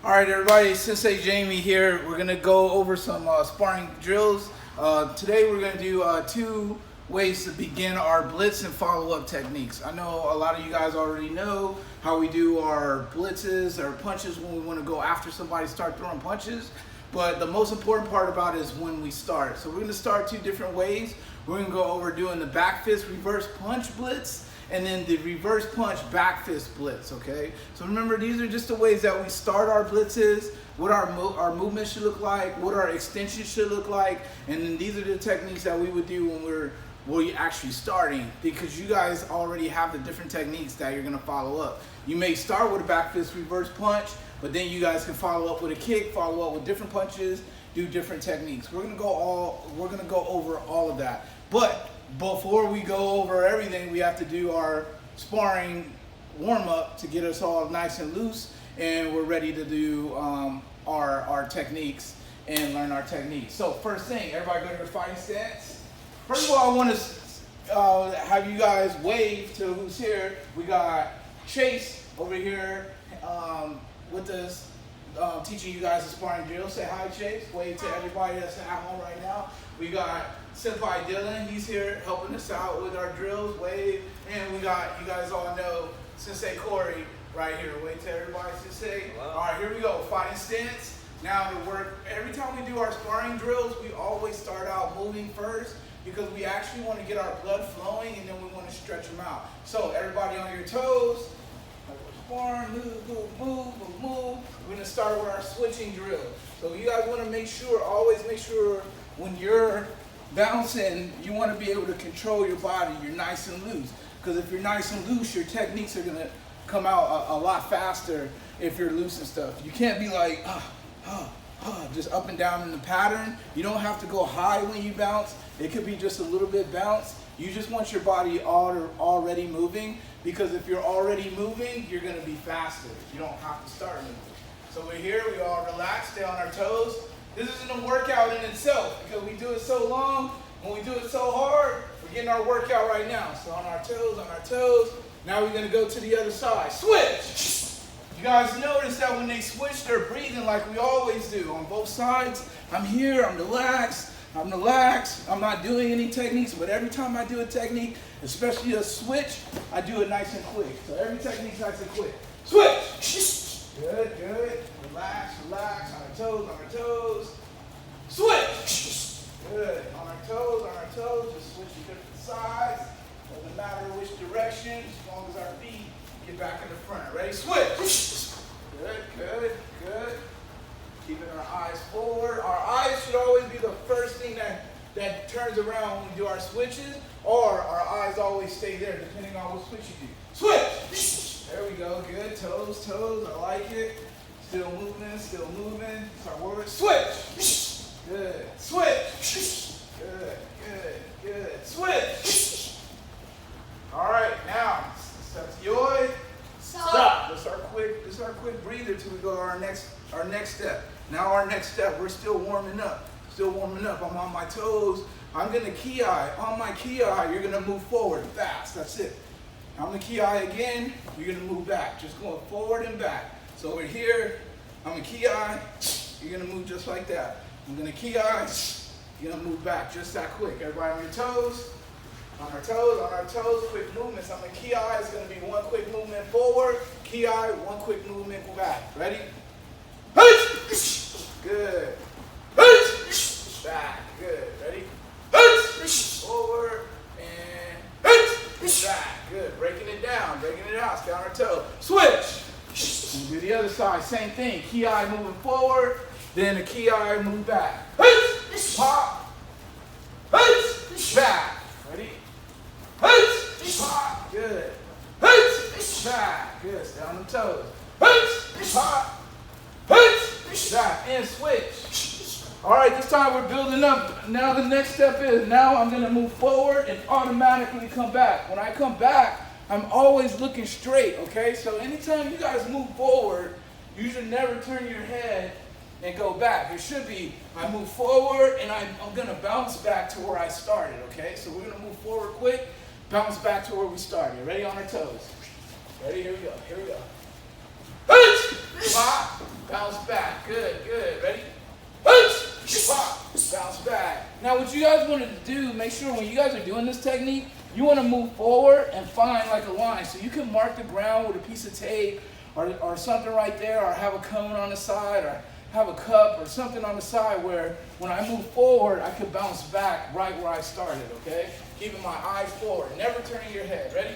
All right, everybody, Sensei Jamie here. We're gonna go over some sparring drills. Today we're gonna do 2 ways to begin our blitz and follow-up techniques. I know a lot of you guys already know how we do our blitzes or punches when we want to go after somebody, start throwing punches. But the most important part about it is when we start. So we're gonna start 2 different ways. We're gonna go over doing the back fist reverse punch blitz and then the reverse punch back fist blitz, okay? So remember, these are just the ways that we start our blitzes, what our movement should look like, what our extension should look like, and then these are the techniques that we would do when we're actually starting, because you guys already have the different techniques that you're gonna follow up. You may start with a back fist reverse punch, but then you guys can follow up with a kick, follow up with different punches, do different techniques. We're gonna go over all of that. But before we go over everything, we have to do our sparring warm-up to get us all nice and loose, and we're ready to do our techniques and learn our techniques. So first thing, everybody go to your fighting stance. First of all, I want to have you guys wave to who's here. We got Chase over here with us, teaching you guys a sparring drill. Say hi, Chase. Wave to everybody that's at home right now. We got Senpai Dylan, he's here helping us out with our drills, wave. And we got, you guys all know, Sensei Corey right here. Wave to everybody, Sensei. Hello. All right, here we go, fighting stance. Now to work, every time we do our sparring drills, we always start out moving first because we actually want to get our blood flowing and then we want to stretch them out. So everybody on your toes, sparring, move, move, move, move, move. We're gonna start with our switching drill. So you guys want to make sure, always make sure when you're bouncing, you want to be able to control your body. You're nice and loose. Because if you're nice and loose, your techniques are going to come out a lot faster if you're loose and stuff. You can't be like, just up and down in the pattern. You don't have to go high when you bounce. It could be just a little bit bounce. You just want your body already moving, because if you're already moving, you're going to be faster. You don't have to start moving. So we're here, we all relax, stay on our toes. This isn't a workout in itself because we do it so long, when we do it so hard, we're getting our workout right now. So on our toes, on our toes. Now we're gonna go to the other side. Switch! You guys notice that when they switch, they're breathing like we always do on both sides. I'm here, I'm relaxed, I'm not doing any techniques, but every time I do a technique, especially a switch, I do it nice and quick. So every technique's nice and quick. Switch! Good, good. Relax, relax. On our toes. Switch! Good. On our toes. Just switch to different sides. Doesn't matter which direction, as long as our feet get back in the front. Ready? Switch! Good, good, good. Keeping our eyes forward. Our eyes should always be the first thing that turns around when we do our switches, or our eyes always stay there, depending on what switch you do. Switch! There we go, good, toes, I like it. Still moving, Start word, switch! Good, switch! Good, switch! All right, now, step to yoy, stop. This is our quick breather till we go to our next step. Now our next step, we're still warming up. I'm on my toes. I'm gonna ki-eye. On my ki-eye, you're gonna move forward fast, that's it. I'm gonna ki-eye again, you're gonna move back. Just going forward and back. So we're here, I'm gonna ki-eye, you're gonna move just like that. I'm gonna ki-eye, you're gonna move back just that quick. Everybody on your toes, on our toes, quick movements. I'm gonna ki-eye, it's gonna be one quick movement forward, ki-eye, one quick movement back. Ready? Good. Back, good. Ready? Forward and back. Good. Breaking it down, stay on our toes. Switch! And do the other side, same thing. Ki-eye moving forward, then the ki-eye move back. Pop. Back. Ready? Pop. Good. Back. Good. Stay on the toes. Pop. Back. And switch. All right, this time we're building up. Now the next step is, now I'm gonna move forward and automatically come back. When I come back, I'm always looking straight, okay? So anytime you guys move forward, you should never turn your head and go back. It should be, I move forward and I'm gonna bounce back to where I started, okay? So we're gonna move forward quick, bounce back to where we started. Ready? On our toes. Ready? Here we go. Pop. bounce back. Good, good. Ready? Pop, bounce back. Now what you guys want to do, make sure when you guys are doing this technique, you want to move forward and find like a line. So you can mark the ground with a piece of tape or something right there, or have a cone on the side, or have a cup or something on the side where when I move forward, I could bounce back right where I started, okay? Keeping my eyes forward, never turning your head. Ready?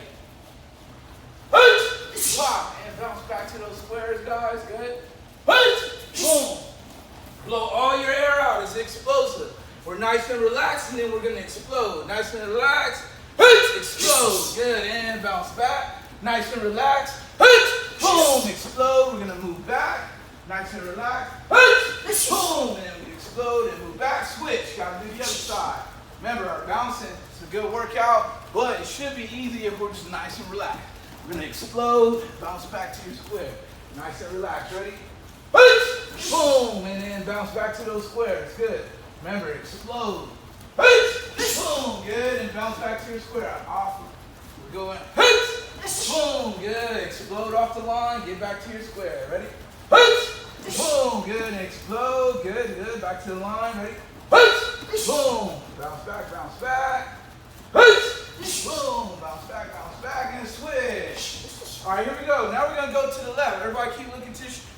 Pop, and bounce back to those squares, guys. Good. Boom. Blow all your air out. It's explosive. We're nice and relaxed, and then we're going to explode. Nice and relaxed. Explode. Good. And bounce back. Nice and relaxed. Boom. Explode. We're going to move back. Nice and relaxed. Boom. And we explode and move back. Switch. Got to do the other side. Remember, our bouncing is a good workout, but it should be easy if we're just nice and relaxed. We're going to explode. Bounce back to your square. Nice and relaxed. Ready? Boom, and then bounce back to those squares. Good. Remember, explode. Boom, good, and bounce back to your square. Off. We're going. Boom, good. Explode off the line. Get back to your square. Ready? Boom, good, and explode. Good, good. Back to the line. Ready? Boom. Bounce back, bounce back. Boom, bounce back, and switch. All right, here we go. Now we're going to go to the left. Everybody keep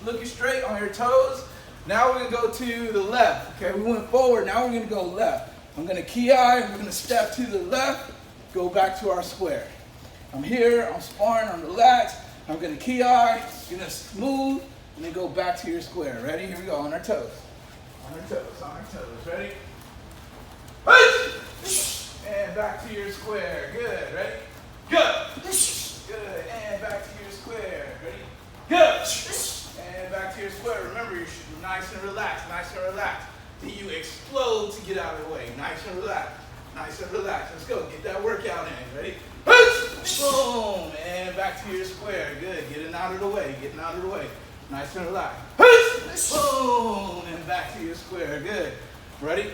looking straight on your toes. Now we're going to go to the left. Okay, we went forward. Now we're going to go left. I'm going to key eye. We're going to step to the left, go back to our square. I'm here. I'm sparring. I'm relaxed. I'm going to key eye. Going to smooth, and then go back to your square. Ready? Here we go. On our toes. On our toes. On our toes. Ready? And back to your square. Good. Ready? Go. Good. And back to your square. Ready? Go. And back to your square. Remember, you're nice and relaxed. Nice and relaxed. Then you explode to get out of the way. Nice and relaxed. Nice and relaxed. Let's go. Get that workout in. Ready? Boom. And back to your square. Good. Getting out of the way. Getting out of the way. Nice and relaxed. Boom. And back to your square. Good. Ready?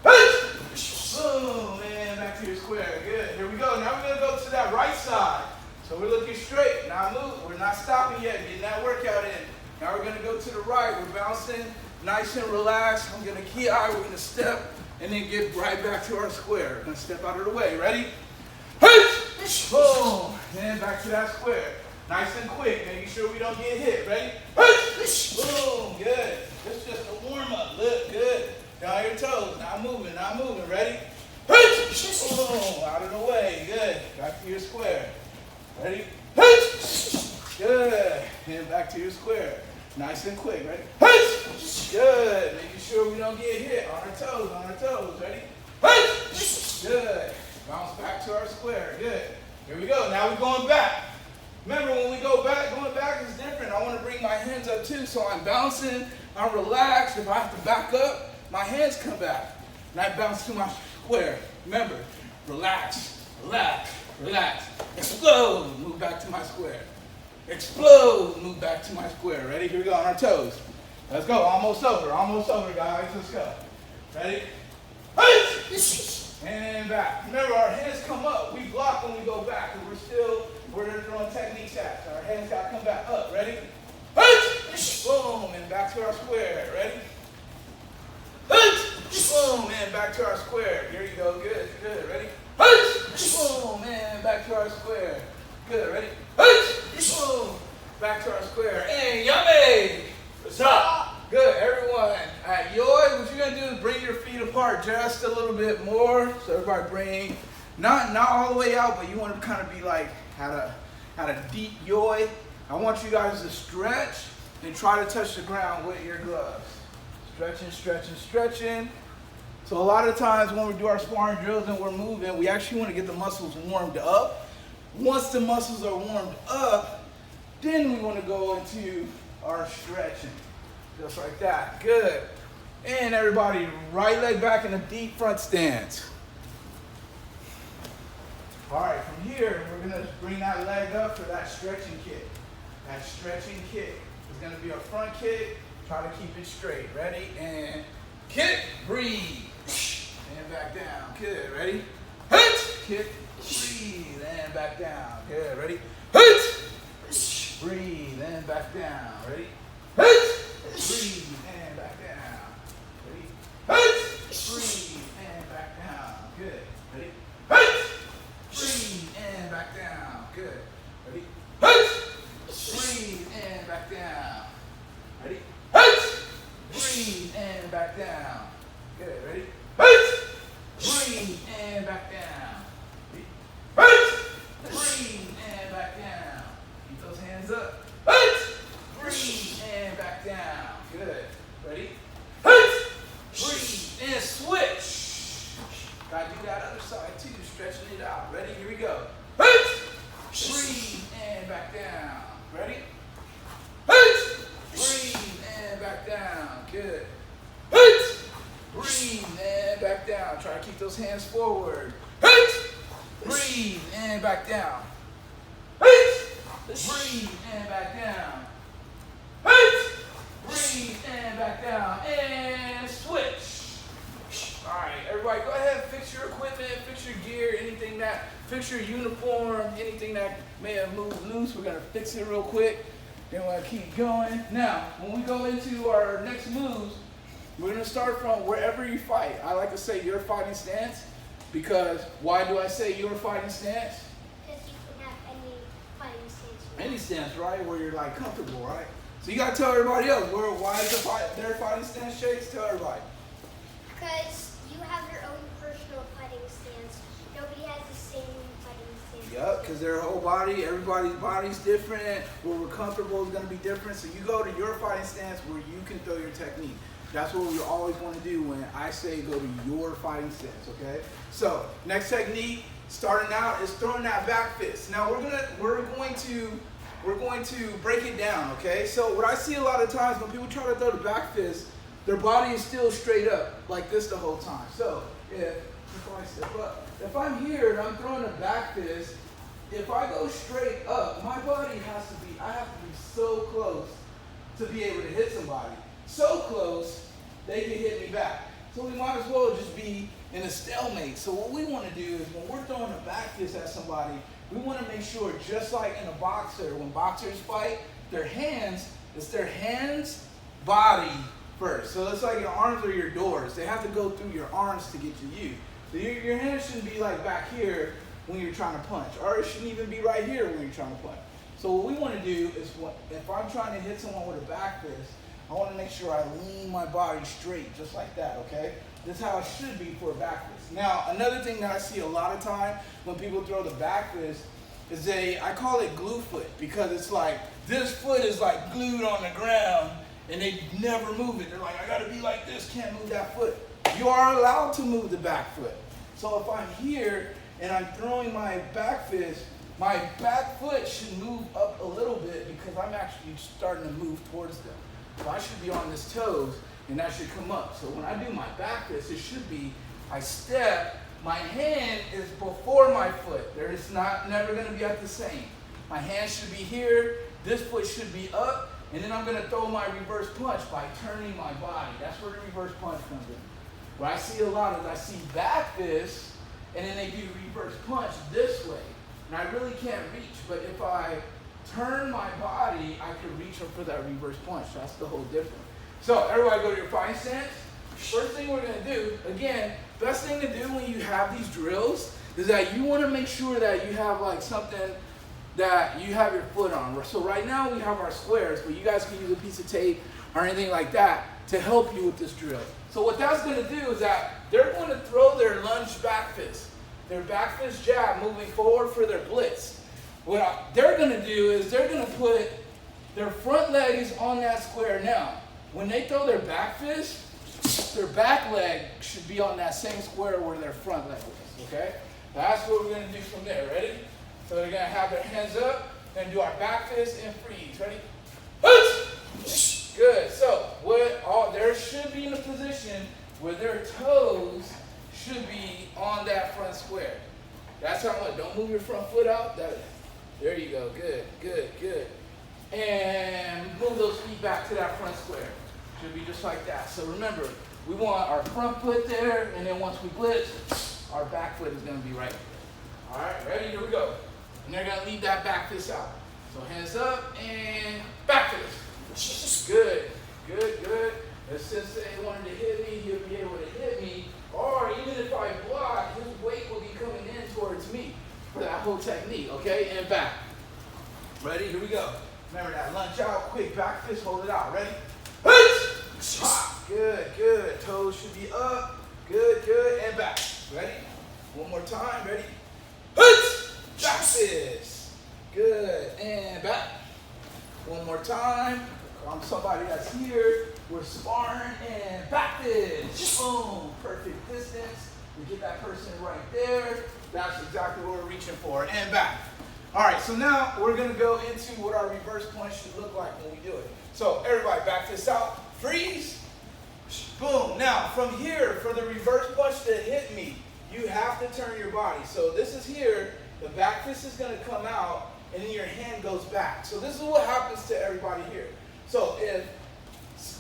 Boom. And back to your square. Good. Here we go. Now we're going to go to that right side. So we're looking straight. Now move. We're not stopping yet. Getting that workout in. Now we're going to go to the right. We're bouncing nice and relaxed. I'm going to key eye. We're going to step and then get right back to our square. We're going to step out of the way. Ready? Boom. And back to that square. Nice and quick. Making sure we don't get hit. Ready? Boom. Good. This is just a warm up. Look. Good. Down your toes. Not moving. Not moving. Ready? Boom. Out of the way. Good. Back to your square. Ready? Good. And back to your square. Nice and quick. Ready? Good. Making sure we don't get hit. On our toes. On our toes. Ready? Good. Bounce back to our square. Good. Here we go. Now we're going back. Remember, when we go back, going back is different. I want to bring my hands up too. So I'm bouncing. I'm relaxed. If I have to back up, my hands come back. And I bounce to my square. Remember, relax, relax, relax. Explode, move back to my square. Explode, move back to my square. Ready? Here we go, on our toes. Let's go, almost over, guys. Let's go. Ready? And back. Remember, our hands come up. We block when we go back, and we're throwing techniques at. So our hands got to come back up. Ready? Boom, and back to our square. Ready? Boom, and back to our square. Here you go. Good, good. Ready? Boom, and back to our square. Good. Ready? Boom, back to our square. And yummy. What's up? Good, everyone. At Yoi, what you're gonna do is bring your feet apart just a little bit more. So everybody bring, not all the way out, but you want to kind of be like had a deep Yoi. I want you guys to stretch and try to touch the ground with your gloves. Stretching, stretching, stretching. So a lot of times when we do our sparring drills and we're moving, we actually want to get the muscles warmed up. Once the muscles are warmed up, then we want to go into our stretching. Just like that. Good. And everybody, right leg back in a deep front stance. All right, from here, we're going to bring that leg up for that stretching kick. That stretching kick is going to be a front kick. Try to keep it straight. Ready? And kick, breathe. And back down. Good. Ready? Kick, breathe, and back down. Good. Ready? Breathe, and back down. Ready? Ready? Hit! Breathe and back down. Ready? Hit! Breathe and back down. Good. Ready? Hit! Breathe and back down. Ready? Hit! Breathe and back down. Keep those hands up. Hit! Breathe and back down. Good. Ready? Hit! Breathe and switch. Gotta do that other side too, stretching it out. Ready? Here we go. Hit! Breathe and back down. Ready? Hit! Breathe and back down. Good. Hit! Breathe and back down. Try to keep those hands forward. Hit! Breathe and back down. Hit! Breathe and back down. Hit! Breathe and back down. And switch. All right, everybody, go ahead, fix your equipment, fix your gear, fix your uniform, anything that may have moved loose. We're gonna fix it real quick. Then we're gonna keep going. Now, when we go into our next moves, we're gonna start from wherever you fight. I like to say your fighting stance, because why do I say your fighting stance? Because you can have any fighting stance. Any stance, right? Where you're like comfortable, right? So you gotta tell everybody else why is their fighting stance shakes. Tell everybody. Because you have your own personal fighting stance. Nobody has the same fighting stance. Yep, because their whole body, everybody's body's different. Where we're comfortable is gonna be different. So you go to your fighting stance where you can throw your technique. That's what we always want to do when I say go to your fighting stance, okay? So next technique, starting out, is throwing that back fist. Now we're going to break it down, okay? So what I see a lot of times when people try to throw the back fist, their body is still straight up like this the whole time. So if I step up, if I'm here and I'm throwing a back fist, if I go straight up, my body I have to be so close to be able to hit somebody. So close, they can hit me back. So we might as well just be in a stalemate. So what we want to do is when we're throwing a back fist at somebody, we want to make sure, just like in a boxer, when boxers fight, it's their hands, body first. So it's like your arms are your doors. They have to go through your arms to get to you. So your hands shouldn't be like back here when you're trying to punch, or it shouldn't even be right here when you're trying to punch. So what we want to do is, if I'm trying to hit someone with a back fist, I want to make sure I lean my body straight, just like that, okay? This is how it should be for a back fist. Now, another thing that I see a lot of time when people throw the back fist is I call it glue foot, because it's like, this foot is like glued on the ground and they never move it. They're like, I gotta be like this, can't move that foot. You are allowed to move the back foot. So if I'm here and I'm throwing my back fist, my back foot should move up a little bit because I'm actually starting to move towards them. So I should be on this toes, and that should come up. So when I do my back fist, it should be, I step, my hand is before my foot. There is never gonna be at the same. My hand should be here, this foot should be up, and then I'm gonna throw my reverse punch by turning my body. That's where the reverse punch comes in. What I see a lot is I see back fists, and then they do reverse punch this way. And I really can't reach, but if I turn my body, I can reach up for that reverse punch. That's the whole difference. So everybody go to your fighting stance. First thing we're gonna do, again, best thing to do when you have these drills is that you wanna make sure that you have like something that you have your foot on. So right now we have our squares, but you guys can use a piece of tape or anything like that to help you with this drill. So what that's gonna do is that they're gonna throw their lunge back fist, their back fist jab moving forward for their blitz. What they're gonna do is they're gonna put their front leg is on that square now. When they throw their back fist, their back leg should be on that same square where their front leg is, okay? That's what we're gonna do from there, ready? So they're gonna have their hands up, then do our back fist and freeze, ready? Good, so there should be in a position where their toes should be on that front square. That's how much, don't move your front foot out. There you go, good, good, good. And move those feet back to that front square. Should be just like that. So remember, we want our front foot there, and then once we blitz, our back foot is gonna be right there. All right, ready, here we go. And they're gonna leave that back fist out. So hands up and back fist. Good, good, good. And since they wanted to hit me, he'll be able to hit me. Or even if I block, his weight will be coming in towards me for that whole technique, okay? And back. Ready? Here we go. Remember that lunge out, quick back fist, hold it out. Ready? Pop. Good, good. Toes should be up. Good, good. And back. Ready? One more time. Ready? Back fist. Good. And back. One more time. I'm somebody that's here. We're sparring and back fist. Boom. Perfect distance. We get that person right there. That's exactly what we're reaching for. And back. All right, so now we're going to go into what our reverse punch should look like when we do it. So everybody, back fist out. Freeze. Boom. Now, from here, for the reverse punch to hit me, you have to turn your body. So this is here. The back fist is going to come out, and then your hand goes back. So this is what happens to everybody here. So if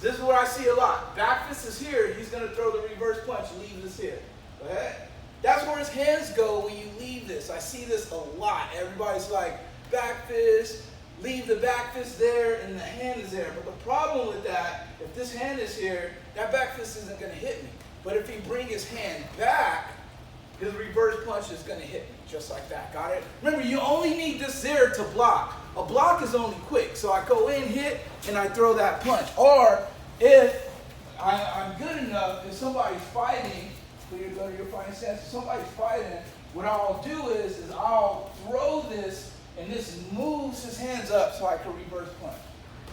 this is what I see a lot. Back fist is here. He's going to throw the reverse punch. Leave this here. Go ahead. That's where his hands go when you leave this. I see this a lot. Everybody's like, back fist, leave the back fist there, and the hand is there. But the problem with that, if this hand is here, that back fist isn't going to hit me. But if he bring his hand back, his reverse punch is going to hit me, just like that. Got it? Remember, you only need this there to block. A block is only quick. So I go in, hit, and I throw that punch. Or if I'm good enough, if somebody's fighting, so you go to your fighting stance. If somebody's fighting, what I'll do is I'll throw this, and this moves his hands up so I can reverse punch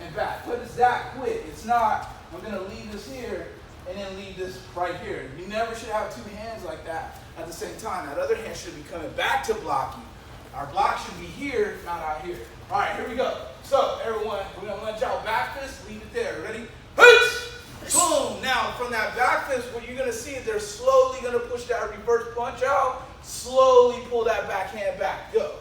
and back. But it's that quick. It's not, I'm going to leave this here and then leave this right here. You never should have two hands like that at the same time. That other hand should be coming back to block you. Our block should be here, not out here. All right, here we go. So, everyone, we're going to lunge out back fist, leave it there. Ready? Boom! Now, from that back fist, what you're going to see is they're slowly going to push that reverse punch out. Slowly pull that backhand back. Go.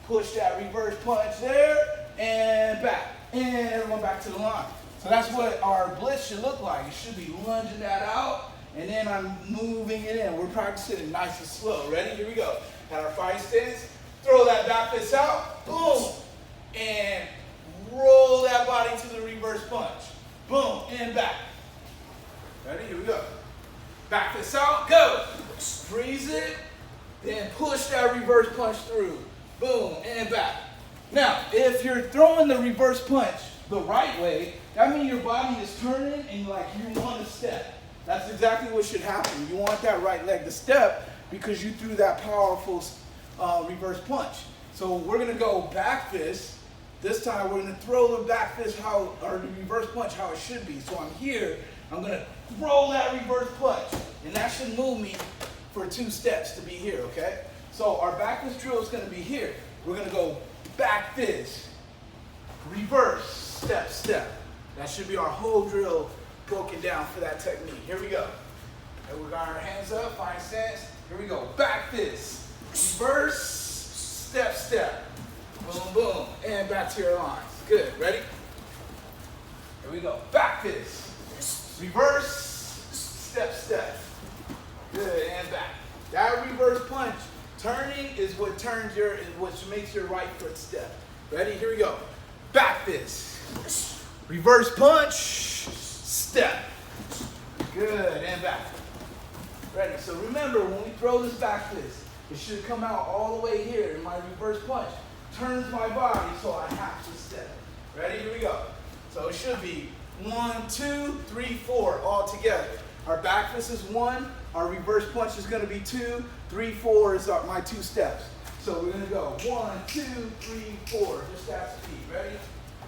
Push that reverse punch there and back. And everyone back to the line. So that's what our blitz should look like. It should be lunging that out, and then I'm moving it in. We're practicing it nice and slow. Ready? Here we go. At our fighting stance, throw that back fist out. Boom! And roll that body to the reverse punch. Boom! And back. Ready? Here we go. Back fist out. Go. Freeze it. Then push that reverse punch through. Boom. And back. Now, if you're throwing the reverse punch the right way, that means your body is turning and you want to step. That's exactly what should happen. You want that right leg to step because you threw that powerful reverse punch. So we're going to go back fist. This time we're going to throw the back fist or the reverse punch how it should be. So I'm here. I'm going to throw that reverse punch, and that should move me for 2 steps to be here, okay? So our back fist drill is going to be here. We're going to go back fist, reverse, step, step. That should be our whole drill broken down for that technique. Here we go. And we got our hands up, fine stance. Here we go. Back fist, reverse, step, step. Boom, boom, and back to your lines. Good, ready? Here we go. Back fist. Reverse, step, step. Good, and back. That reverse punch, turning is what turns what makes your right foot step. Ready? Here we go. Back fist. Reverse punch, step. Good, and back. Ready? So remember, when we throw this back fist, it should come out all the way here, and my reverse punch turns my body so I have to step. Ready? Here we go. So it should be 1, 2, 3, 4 all together. Our back fist is 1. Our reverse punch is going to be 2. 3, 4 is my 2 steps. So we're going to go 1, 2, 3, 4. Just that speed. Ready?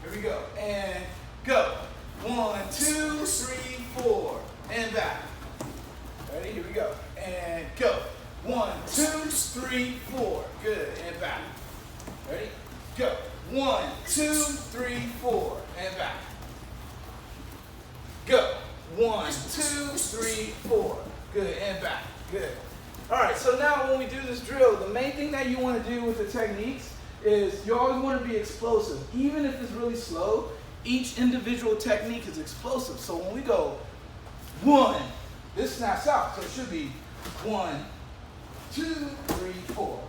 Here we go. And go. 1, 2, 3, 4. And back. Ready? Here we go. And go. 1, 2, 3, 4. Good. And back. Ready? Go. 1, 2, 3, 4. And back. Go. 1, 2, 3, 4. Good, and back. Good. All right, so now when we do this drill, the main thing that you want to do with the techniques is you always want to be explosive. Even if it's really slow, each individual technique is explosive. So when we go 1, this snaps out, so it should be 1, 2, 3, 4.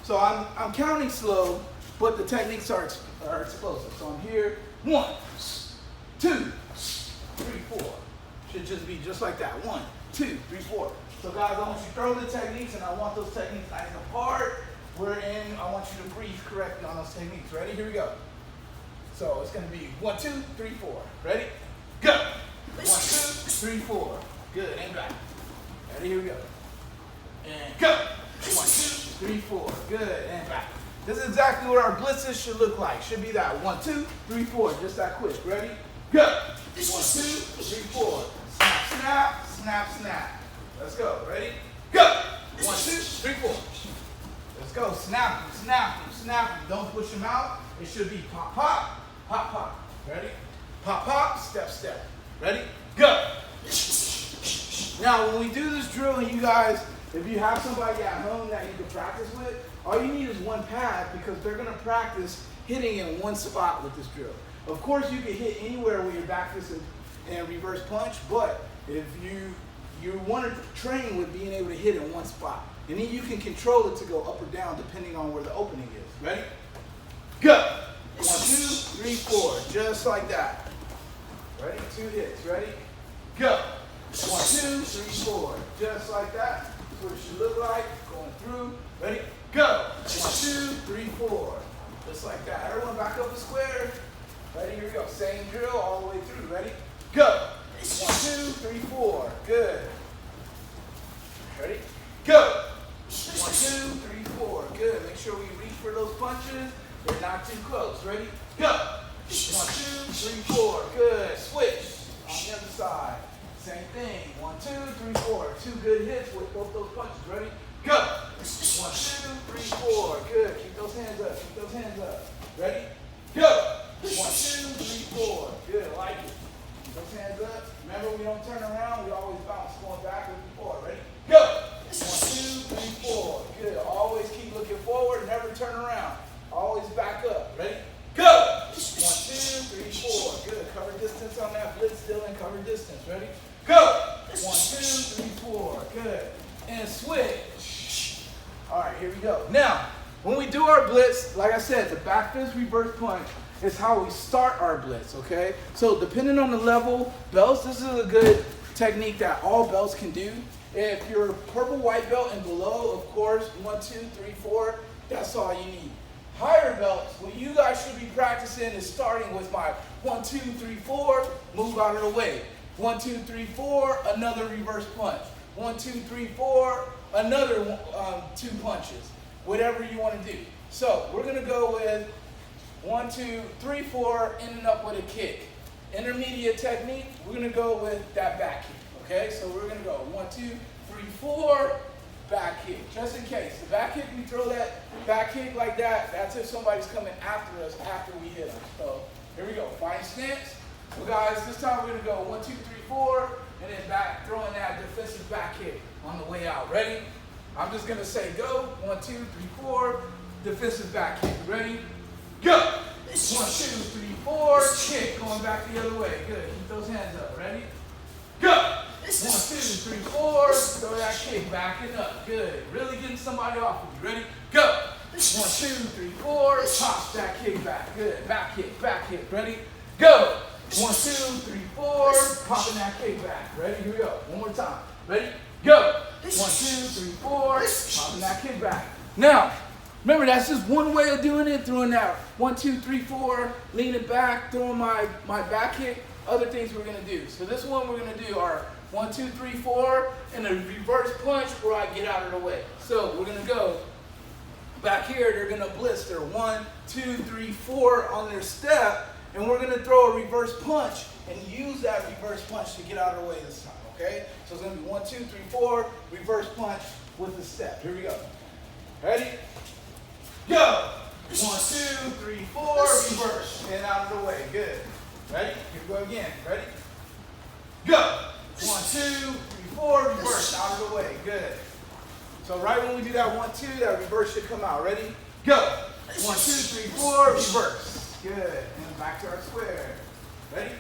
So I'm counting slow, but the techniques are explosive. So I'm here, 1, 2, 3, 4. Should just be just like that. 1, 2, 3, 4. So guys, I want you to throw the techniques, and I want those techniques nice and apart. I want you to breathe correctly on those techniques. Ready? Here we go. So it's going to be 1, 2, 3, 4. Ready? Go. 1, 2, 3, 4. Good. And back. Ready? Here we go. And go. 1, 2, 3, 4. Good. And back. This is exactly what our blitzes should look like. Should be that 1, 2, 3, 4. Just that quick. Ready? Go. 1, 2, 3, 4. Snap, snap, snap, snap. Let's go. Ready? Go. 1, 2, 3, 4. Let's go. Snap them, snap them, snap them. Don't push them out. It should be pop, pop, pop, pop. Ready? Pop, pop, step, step. Ready? Go. Now, when we do this drill, and you guys, if you have somebody at home that you can practice with, all you need is one pad because they're going to practice hitting in one spot with this drill. Of course, you can hit anywhere with your back fist and reverse punch, but if you want to train with being able to hit in one spot, and then you can control it to go up or down depending on where the opening is. Ready? Go. 1, 2, 3, 4. Just like that. Ready? 2 hits. Ready? Go. 1, 2, 3, 4. Just like that. That's what it should look like. Going through. Ready? Go. 1, 2, 3, 4. Just like that. Everyone back up the square. Ready? Here we go. Same drill all the way through. Ready? Go. 1, 2, 3, 4. Good. Ready? Go. 1, 2, 3, 4. Good. Make sure we reach for those punches. They're not too close. Ready? Go. 1, 2, 3, 4. Good. Switch. On the other side. Same thing. 1, 2, 3, 4. 2 good hits with both those punches. Ready? Go. 1, 2, 3, 4. Good. Keep those hands up. Keep those hands up. Ready? Go. 1, 2, 3, 4. Good. I like it. Keep those hands up. Remember, we don't turn around. We always bounce. Going backwards and forward. Ready? Go. 1, 2, 3, 4. Good. Always keep looking forward. Never turn around. Always back up. Ready? Go. 1, 2, 3, 4. Good. Cover distance on that blitz still and cover distance. Ready? Go. 1, 2, 3, 4. Good. And switch. All right, here we go. Now, when we do our blitz, like I said, the back fist reverse punch is how we start our blitz, okay? So depending on the level, belts, this is a good technique that all belts can do. If you're purple white belt and below, of course, 1, 2, 3, 4, that's all you need. Higher belts, what you guys should be practicing is starting with my 1, 2, 3, 4, move out of the way. 1, 2, 3, 4, another reverse punch. 1, 2, 3, 4, another 2 punches. Whatever you want to do. So we're going to go with 1, 2, 3, 4, ending up with a kick. Intermediate technique, we're going to go with that back kick. Okay, so we're going to go 1, 2, 3, 4, back kick. Just in case. The back kick, we throw that back kick like that. That's if somebody's coming after us after we hit them. So here we go. Find stance. So guys, this time we're going to go 1, 2, 3, 4, and then back, throwing that defensive back kick on the way out. Ready? I'm just going to say go. 1, 2, 3, 4, defensive back kick. Ready? Go. 1, 2, 3, 4, kick. Going back the other way. Good. Keep those hands up. Ready? Go. 1, 2, 3, 4, throw that kick, backing up. Good. Really getting somebody off of you. Ready? Go. 1, 2, 3, 4, pop that kick back. Good. Back kick. Ready? Go. 1, 2, 3, 4, popping that kick back. Ready? Here we go. One more time. Ready? Go. 1, 2, 3, 4, popping that kick back. Now, remember, that's just one way of doing it. Throwing that 1, 2, 3, 4, leaning back, throwing my back kick. Other things we're going to do. So this one we're going to do are 1, 2, 3, 4, and a reverse punch where I get out of the way. So we're going to go back here. They're going to blitz their 1, 2, 3, 4 on their step, and we're going to throw a reverse punch and use that reverse punch to get out of the way this time. Okay? So it's going to be 1, 2, 3, 4, reverse punch with the step. Here we go. Ready? Go! 1, 2, 3, 4, reverse, and out of the way. Good. Ready? Here we go again. Ready? Go! 1, 2, 3, 4, reverse, out of the way. Good. So right when we do that 1, 2, that reverse should come out. Ready? Go! 1, 2, 3, 4, reverse. Good. And back to our square. Ready?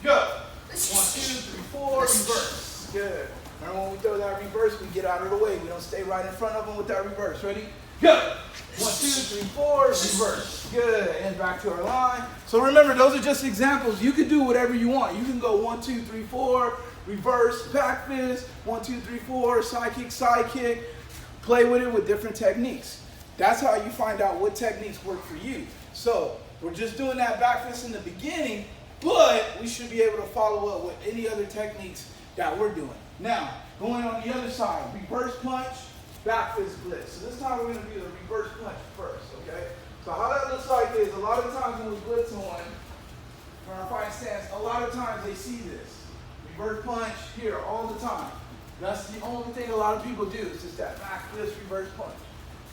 Go! 1, 2, 3, 4, reverse. Good. Remember when we throw that reverse, we get out of the way. We don't stay right in front of them with that reverse. Ready? Go! 1, 2, 3, 4, reverse. Good. And back to our line. So remember, those are just examples. You can do whatever you want. You can go 1, 2, 3, 4, reverse, back fist, 1, 2, 3, 4, side kick. Play with it with different techniques. That's how you find out what techniques work for you. So we're just doing that back fist in the beginning, but we should be able to follow up with any other techniques that we're doing. Now, going on the other side, reverse punch, back fist blitz. So this time we're going to do the reverse punch first, okay? So how that looks like is, a lot of times when we blitz on, for our fighting stance, a lot of times they see this. Reverse punch here all the time. That's the only thing a lot of people do. It's just that back fist, reverse punch.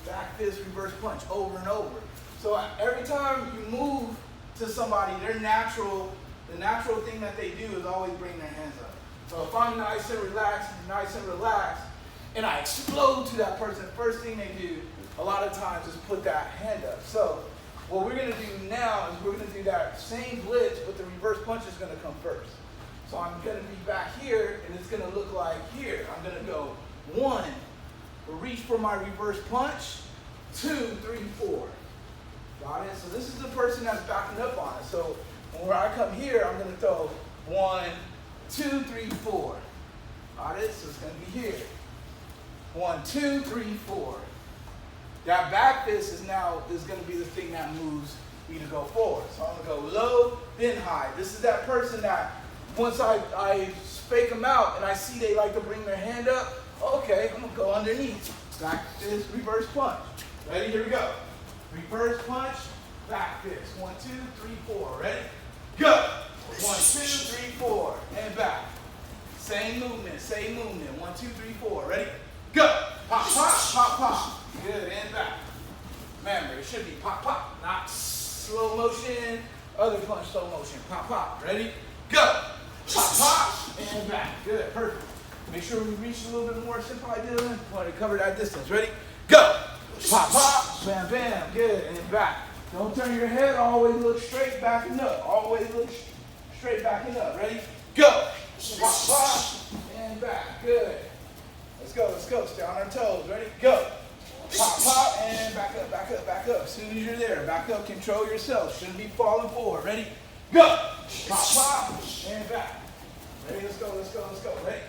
Back fist, reverse punch, over and over. So every time you move to somebody, the natural thing that they do is always bring their hands up. So if I'm nice and relaxed, and I explode to that person, first thing they do, a lot of times, is put that hand up. So what we're going to do now is we're going to do that same blitz, but the reverse punch is going to come first. So I'm going to be back here, and it's going to look like here. I'm going to go 1, reach for my reverse punch, 2, 3, 4. Got it? So this is the person that's backing up on it. So when I come here, I'm going to throw 1, 2, 3, 4. Got it? So it's going to be here. 1, 2, 3, 4. That back fist is going to be the thing that moves me to go forward. So I'm going to go low, then high. This is that person that once I fake them out and I see they like to bring their hand up, okay, I'm going to go underneath. Back fist, reverse punch. Ready? Here we go. Reverse punch, back fist. 1, 2, 3, 4. Ready? Go. 1, 2, 3, 4. And back. Same movement, same movement. 1, 2, 3, 4. Ready? Go. Pop, pop, pop, pop. Good, and back. Remember, it should be pop, pop, not slow motion. Other punch, slow motion. Pop, pop. Ready? Go. Pop, pop, and back. Good, perfect. Make sure we reach a little bit more. Simple idea. Want to cover that distance. Ready? Go. Pop, pop, bam, bam. Good, and back. Don't turn your head. Always look straight, backing up. Always look straight, backing up. Ready? Go. Pop, pop, and back. Good. Let's go, let's go. Stay on our toes. Ready? Go. Pop, pop, and back up, back up, back up. As soon as you're there, back up, control yourself. Shouldn't be falling forward. Ready? Go. Pop, pop, and back. Ready? Let's go, let's go, let's go. Ready?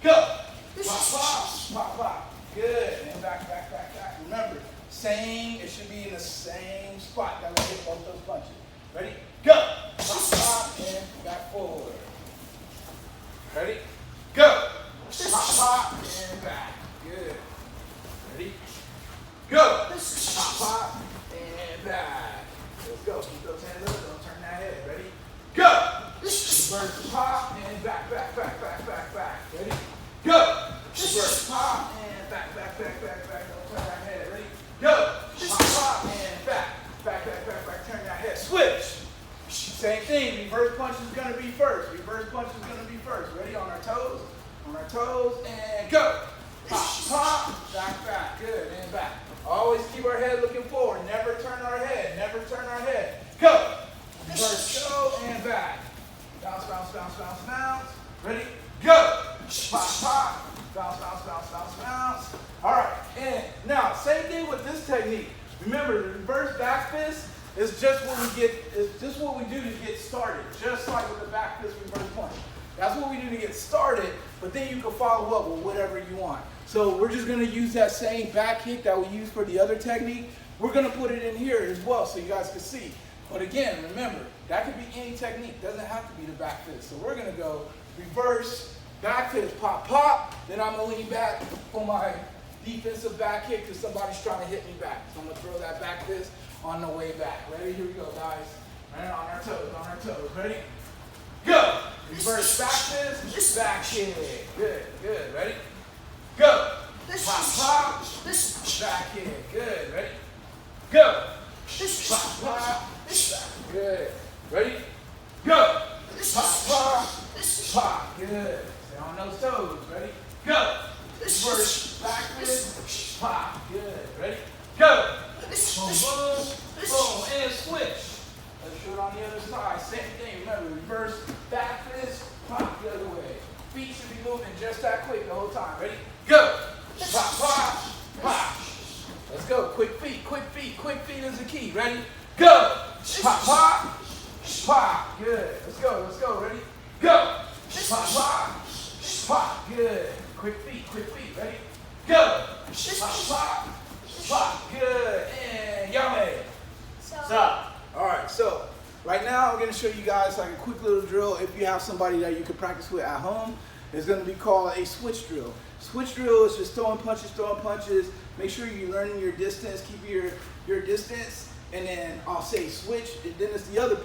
Go. Pop, pop, pop, pop. Good. And back, back, back, back. Remember, it should be in the same spot that we hit both those punches. Ready? Go. Pop, pop, and back forward. Ready? Go. Pop, pop, and back. Good. Ready? Go. Pop, pop, and back. Let's go. Keep those hands up. Don't turn that head. Ready? Go. Reverse pop, and back, back, back, back, back, back. Ready? Go. Reverse pop, and back, back, back, back, back. Don't turn that head. Ready? Go. Pop, pop, and back. Back, back, back, back. Turn that head. Switch. Same thing. Reverse punch is going to be first. Reverse punch is going to be first. Ready? On our toes. On our toes, and go. Pop, pop, back, back. Good, and back. Always keep our head looking forward. Never turn our head. Never turn our head. Go. Reverse go, and back. Bounce, bounce, bounce, bounce, bounce. Ready? Go. Pop, pop. Bounce, bounce, bounce, bounce, bounce. All right, and now, same thing with this technique. Remember, the reverse back fist is just what we do to get started. Just like with the back fist reverse punch. That's what we do to get started, but then you can follow up with whatever you want. So we're just going to use that same back kick that we used for the other technique. We're going to put it in here as well so you guys can see. But again, remember, that could be any technique. It doesn't have to be the back fist. So we're going to go reverse, back fist, pop, pop. Then I'm going to lean back for my defensive back kick because somebody's trying to hit me back. So I'm going to throw that back fist on the way back. Ready? Here we go, guys. Right, on our toes, on our toes. Ready? Go. Reverse back fist, back kick. Good, good. Ready? Go. Pop, pop, back kick. Good. Ready? Go. Pop, pop, back. Good. Ready? Go. Pop, pop, pop. Good. Stay on those toes. Ready? Go. Reverse back fist, pop. Good. Ready? Go. Boom, boom, boom, and switch. Let's do it on the other side. Same thing. Remember, reverse back fist, pop the other way. Feet should be moving just that quick the whole time. Ready? Go. Pop, pop, pop. Let's go. Quick feet, quick feet. Quick feet is the key. Ready? Go. Pop, pop, pop. Good. Let's go. Let's go. Ready? Go. Pop, pop, pop. Good. Quick feet. Ready? Go. Pop, pop, pop. Good. And yummy. So, Stop. All right, so right now I'm gonna show you guys like a quick little drill. If you have somebody that you can practice with at home, it's gonna be called a switch drill. Switch drill is just throwing punches. Make sure you're learning your distance, keep your distance, and then I'll say switch, and then it's the other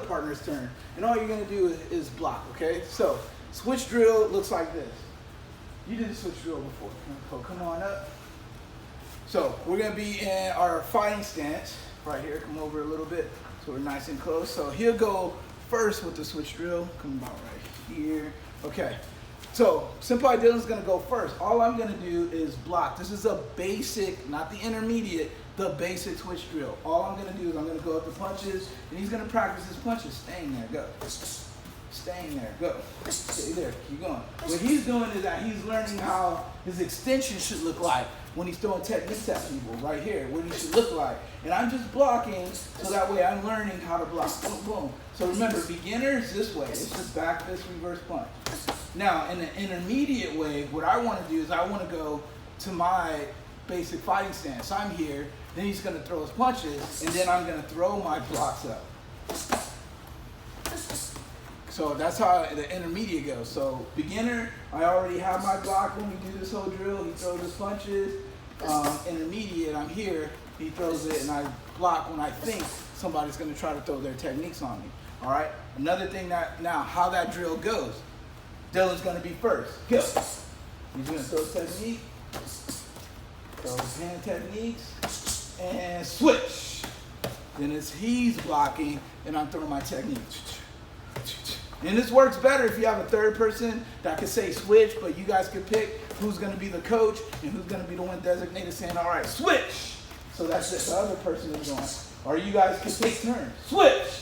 partner's turn. And all you're gonna do is block, okay? So switch drill looks like this. You did the switch drill before. So come on up. So we're gonna be in our fighting stance right here. Come over a little bit so we're nice and close. So he'll go first with the switch drill. Come about right here. Okay. So Senpai Dylan's gonna go first. All I'm gonna do is block. This is a basic, not the intermediate, the basic switch drill. All I'm gonna do is I'm gonna go up the punches, and he's gonna practice his punches. Staying there, go. Staying there, go. Stay there, keep going. What he's doing is that he's learning how his extension should look like when he's throwing techniques at people, right here, what he should look like. And I'm just blocking, so that way I'm learning how to block. Boom, boom. So remember, beginners this way. It's just back fist, reverse punch. Now, in the intermediate way, what I want to do is I want to go to my basic fighting stance. I'm here, then he's going to throw his punches, and then I'm going to throw my blocks up. So that's how the intermediate goes. So beginner, I already have my block when we do this whole drill. He throws his punches. Intermediate, I'm here. He throws it, and I block when I think somebody's going to try to throw their techniques on me. All right. Another thing now how that drill goes. Dylan's going to be first. Go. He's going to throw technique. Throw his hand techniques. And switch. Then he's blocking, and I'm throwing my technique. And this works better if you have a third person that can say switch, but you guys can pick who's going to be the coach and who's going to be the one designated saying, all right, switch. So that's it. The other person is going. Or you guys can take turns. Switch.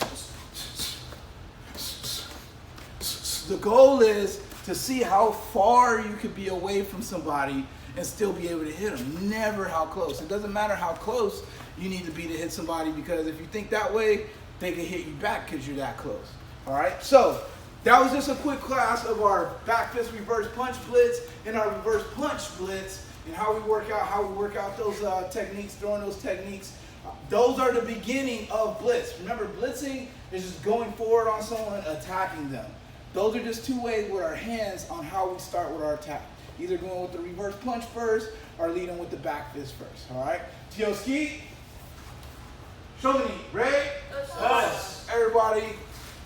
The goal is to see how far you could be away from somebody and still be able to hit them. Never how close. It doesn't matter how close you need to be to hit somebody, because if you think that way, they can hit you back because you're that close. All right, so that was just a quick class of our back fist reverse punch blitz and our reverse punch blitz, and how we work out those techniques, throwing those techniques. Those are the beginning of blitz. Remember, blitzing is just going forward on someone, attacking them. Those are just two ways with our hands on how we start with our attack. Either going with the reverse punch first or leading with the back fist first. All right, Tioski, show me, Ray, us. Everybody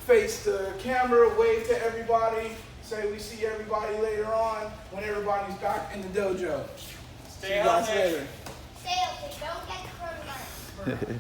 face the camera, wave to everybody, say we see everybody later on when everybody's back in the dojo. See you guys later. Stay healthy, don't get coronavirus.